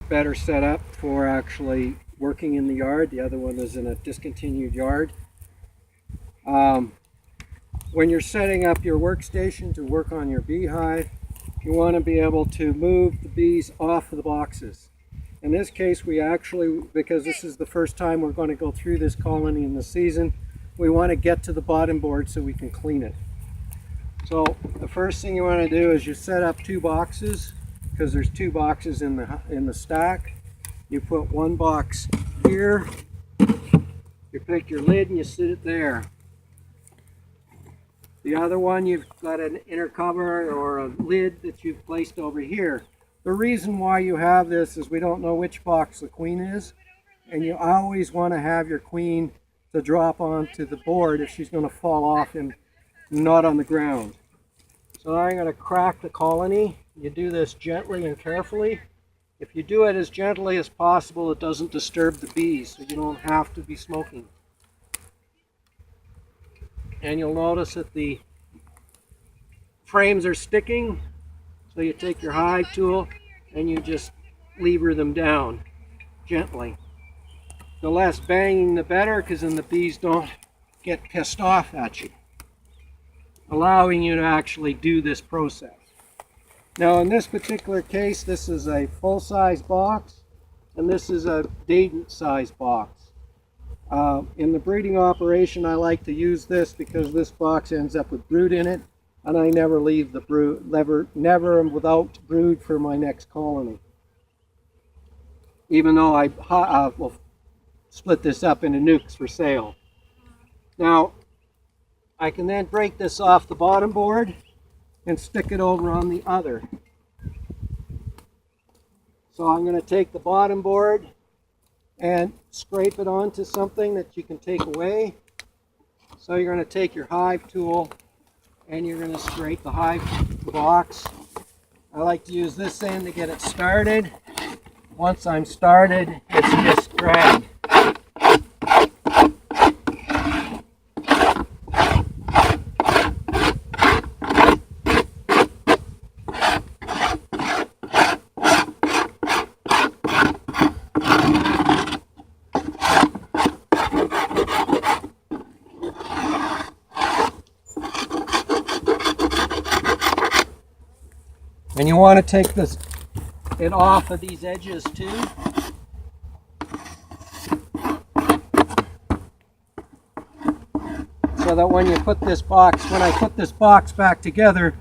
better set up for actually working in the yard. The other one is in a discontinued yard. When you're setting up your workstation to work on your beehive, you want to be able to move the bees off of the boxes. In this case, we actually, because this is the first time we're going to go through this colony in the season, we want to get to the bottom board so we can clean it. So the first thing you want to do is you set up 2 boxes, because there's 2 boxes in the stack. You put one box here, you pick your lid and you sit it there. The other one, you've got an inner cover or a lid that you've placed over here. The reason why you have this is we don't know which box the queen is, and you always want to have your queen to drop onto the board if she's going to fall off and not on the ground. So I'm going to crack the colony. You do this gently and carefully. If you do it as gently as possible, it doesn't disturb the bees, so you don't have to be smoking. And you'll notice that the frames are sticking, so you take your hive tool and you just lever them down gently. The less banging the better, because then the bees don't get pissed off at you, allowing you to actually do this process. Now in this particular case, this is a full-size box and this is a datent size box. In the breeding operation, I like to use this because this box ends up with brood in it, and I never leave the brood, never am without brood for my next colony. Even though I will split this up into nukes for sale. Now, I can then break this off the bottom board and stick it over on the other. So I'm going to take the bottom board and scrape it onto something that you can take away. So you're going to take your hive tool and you're going to scrape the hive box. I like to use this end to get it started. Once I'm started, it's just drag. And you want to take it off of these edges too. So that when you put this box, when I put this box back together,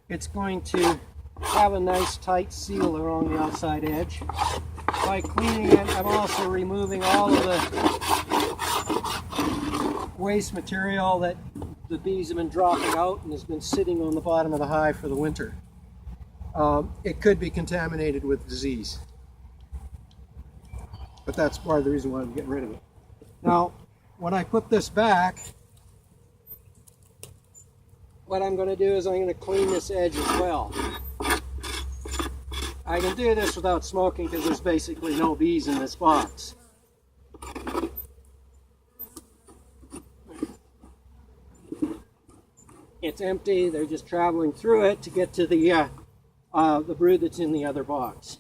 it's going to have a nice tight seal along the outside edge. By cleaning it, I'm also removing all of the waste material that the bees have been dropping out and has been sitting on the bottom of the hive for the winter. It could be contaminated with disease, but that's part of the reason why I'm getting rid of it. Now, when I put this back, what I'm going to do is I'm going to clean this edge as well. I can do this without smoking because there's basically no bees in this box. It's empty, they're just traveling through it to get to the brood that's in the other box.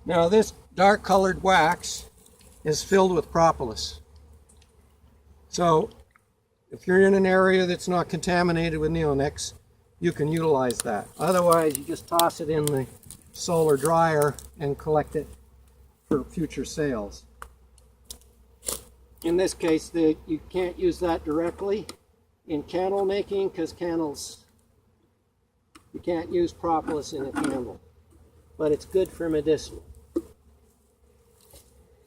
Now this dark colored wax is filled with propolis. So if you're in an area that's not contaminated with neonics, you can utilize that. Otherwise, you just toss it in the solar dryer and collect it for future sales. In this case, you can't use that directly in candle making because candles, you can't use propolis in a candle, but it's good for medicinal.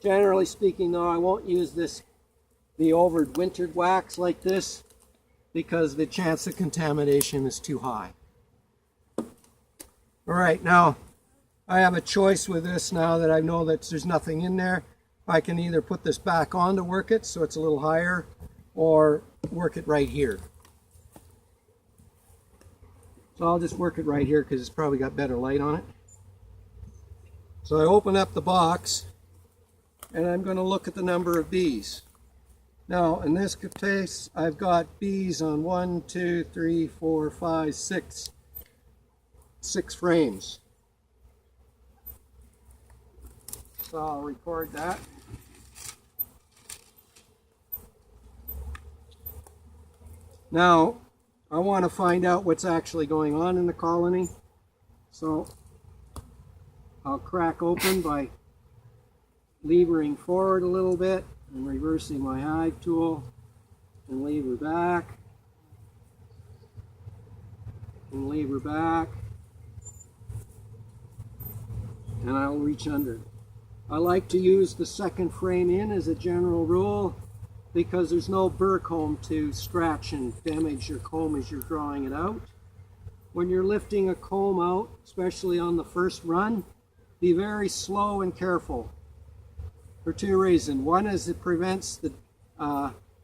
Generally speaking though, I won't use the overwintered wax like this because the chance of contamination is too high. Alright, now I have a choice with this now that I know that there's nothing in there. I can either put this back on to work it so it's a little higher or work it right here. So I'll just work it right here because it's probably got better light on it. So I open up the box and I'm going to look at the number of bees. Now in this case I've got bees on 1, 2, 3, 4, 5, 6 frames. So I'll record that. Now I want to find out what's actually going on in the colony. So I'll crack open by levering forward a little bit and reversing my hive tool and lever back and lever back, and I'll reach under. I like to use the second frame in as a general rule because there's no burr comb to scratch and damage your comb as you're drawing it out. When you're lifting a comb out, especially on the first run, be very slow and careful for two reasons. One is it prevents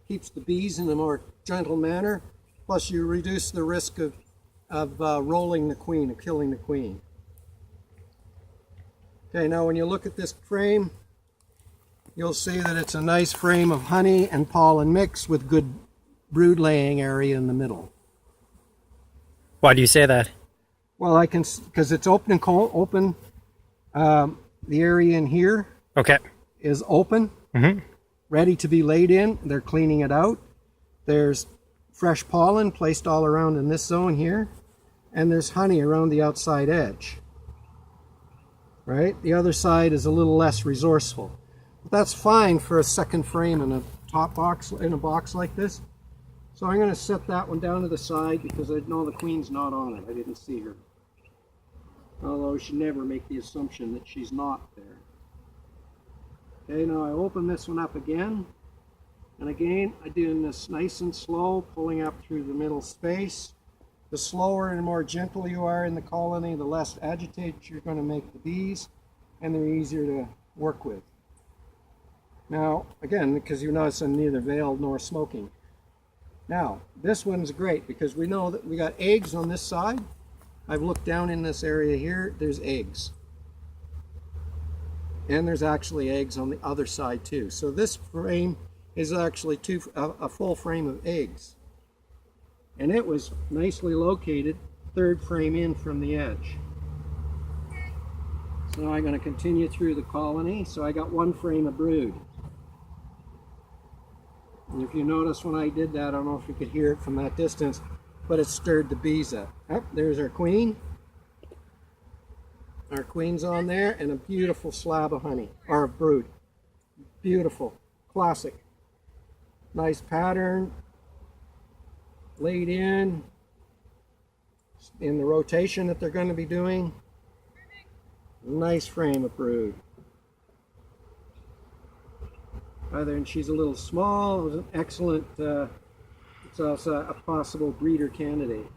keeps the bees in a more gentle manner, plus you reduce the risk of rolling the queen, of killing the queen. Okay, now when you look at this frame, you'll see that it's a nice frame of honey and pollen mix with good brood laying area in the middle. Why do you say that? Well, I can, because it's open and open. The area in here is open, ready to be laid in. They're cleaning it out. There's fresh pollen placed all around in this zone here, and there's honey around the outside edge. Right? The other side is a little less resourceful. But that's fine for a second frame in a top box, in a box like this. So I'm going to set that one down to the side because I know the queen's not on it. I didn't see her. Although you should never make the assumption that she's not there. Okay, now I open this one up again. And again, I'm doing this nice and slow, pulling up through the middle space. The slower and more gentle you are in the colony, the less agitated you're going to make the bees, and they're easier to work with. Now, again, because you notice I'm neither veiled nor smoking. Now, this one's great because we know that we got eggs on this side. I've looked down in this area here, there's eggs. And there's actually eggs on the other side too. So this frame is actually a full frame of eggs. And it was nicely located, third frame in from the edge. So I'm going to continue through the colony. So I got one frame of brood. And if you notice when I did that, I don't know if you could hear it from that distance, but it stirred the bees up. Oh, there's our queen. Our queen's on there, and a beautiful slab of honey, or of brood. Beautiful, classic. Nice pattern. Laid in the rotation that they're going to be doing. Nice frame of brood. Other than she's a little small, it was an excellent, it's also a possible breeder candidate.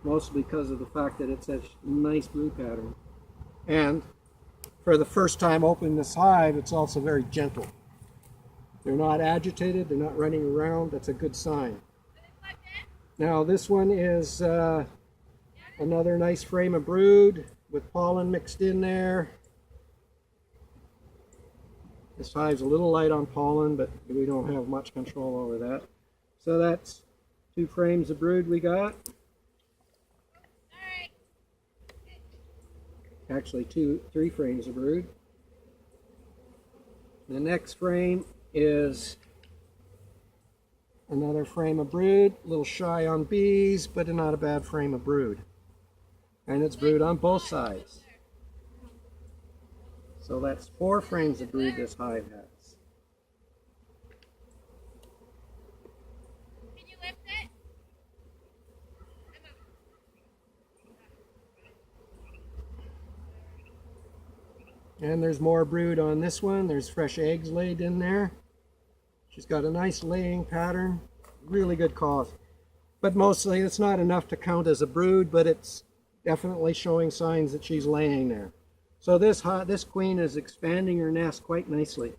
Mostly because of the fact that it's such a nice brood pattern. And for the first time opening this hive, it's also very gentle. They're not agitated, they're not running around, that's a good sign. Now this one is another nice frame of brood with pollen mixed in there. This hive's a little light on pollen, but we don't have much control over that. So that's 2 frames of brood we got. Actually 3 frames of brood. The next frame is another frame of brood, a little shy on bees, but not a bad frame of brood. And it's brood on both sides. So that's 4 frames of brood this hive has. Can you lift it? And there's more brood on this one. There's fresh eggs laid in there. She's got a nice laying pattern. Really good cause. But mostly it's not enough to count as a brood, but it's definitely showing signs that she's laying there. So this queen is expanding her nest quite nicely.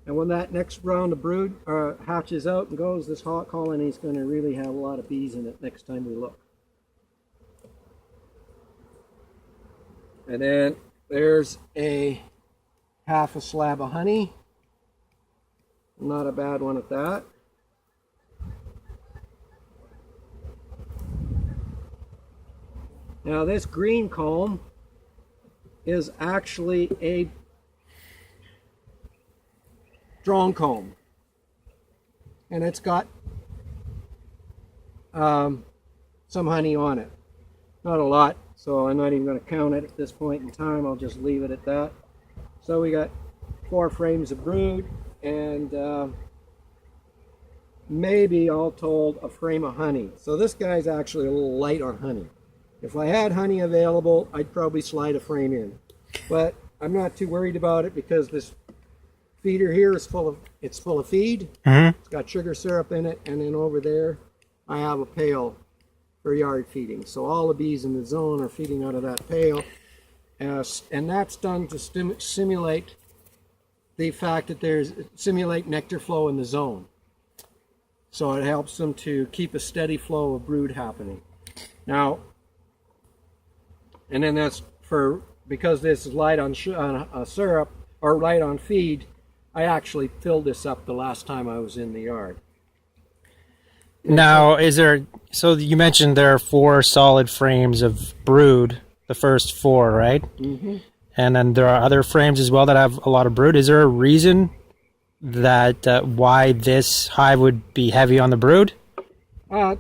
And when that next round of brood hatches out and goes, this hot colony is going to really have a lot of bees in it next time we look. And then there's a half a slab of honey. Not a bad one at that. Now this green comb is actually a drone comb. And it's got some honey on it. Not a lot, so I'm not even going to count it at this point in time. I'll just leave it at that. So we got 4 frames of brood and maybe all told a frame of honey. So this guy's actually a little light on honey. If I had honey available, I'd probably slide a frame in. But I'm not too worried about it because this feeder here is full of feed. It's got sugar syrup in it, and then over there I have a pail for yard feeding. So all the bees in the zone are feeding out of that pail, and that's done to simulate the fact that simulate nectar flow in the zone. So it helps them to keep a steady flow of brood happening. Now, and then that's because this is light on syrup or light on feed. I actually filled this up the last time I was in the yard. Now, so you mentioned there are 4 solid frames of brood, the first 4, right? Mm-hmm. And then there are other frames as well that have a lot of brood. Is there a reason that why this hive would be heavy on the brood?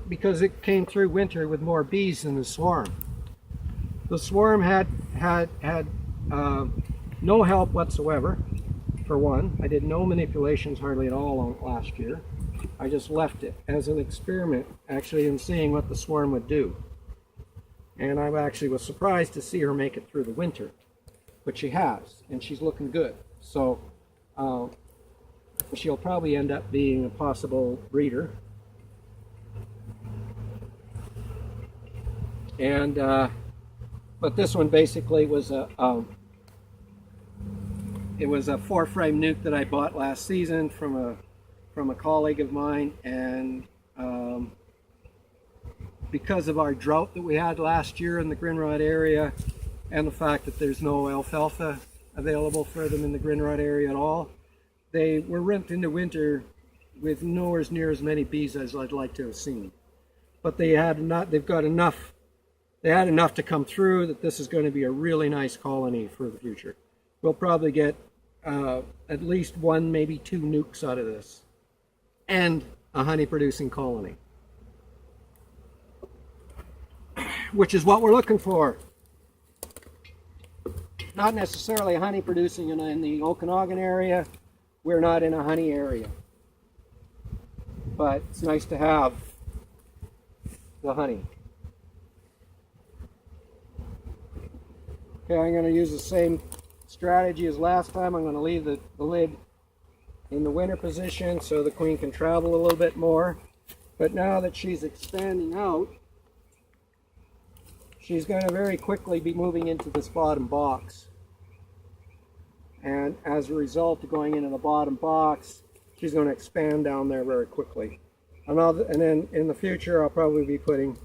Because it came through winter with more bees than the swarm. The swarm had no help whatsoever. For one, I did no manipulations hardly at all last year. I just left it as an experiment, actually, in seeing what the swarm would do. And I actually was surprised to see her make it through the winter, but she has, and she's looking good. So she'll probably end up being a possible breeder. And but this one basically was it was a 4-frame nuke that I bought last season from a colleague of mine, and because of our drought that we had last year in the Grinrod area, and the fact that there's no alfalfa available for them in the Grinrod area at all, they were rent into winter with nowhere near as many bees as I'd like to have seen. But they had enough to come through that this is going to be a really nice colony for the future. We'll probably get at least 1, maybe 2 nukes out of this, and a honey-producing colony, which is what we're looking for. Not necessarily honey-producing in the Okanagan area. We're not in a honey area, but it's nice to have the honey. Okay, I'm going to use the same strategy as last time. I'm going to leave the lid in the winter position so the queen can travel a little bit more. But now that she's expanding out, she's going to very quickly be moving into this bottom box. And as a result of going into the bottom box, she's going to expand down there very quickly. And then in the future, I'll probably be putting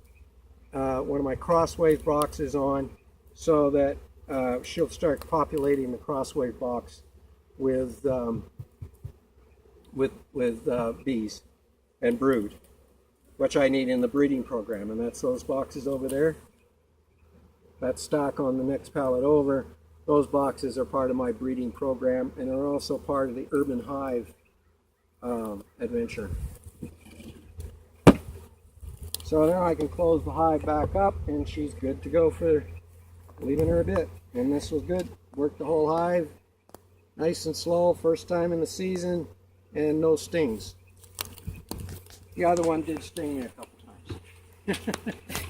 one of my crosswave boxes on so that she'll start populating the crosswave box with bees and brood, which I need in the breeding program, and that's those boxes over there. That stock on the next pallet over. Those boxes are part of my breeding program, and are also part of the urban hive adventure. So now I can close the hive back up, and she's good to go for leaving her a bit. And this was good. Worked the whole hive, nice and slow, first time in the season, and no stings. The other one did sting me a couple times.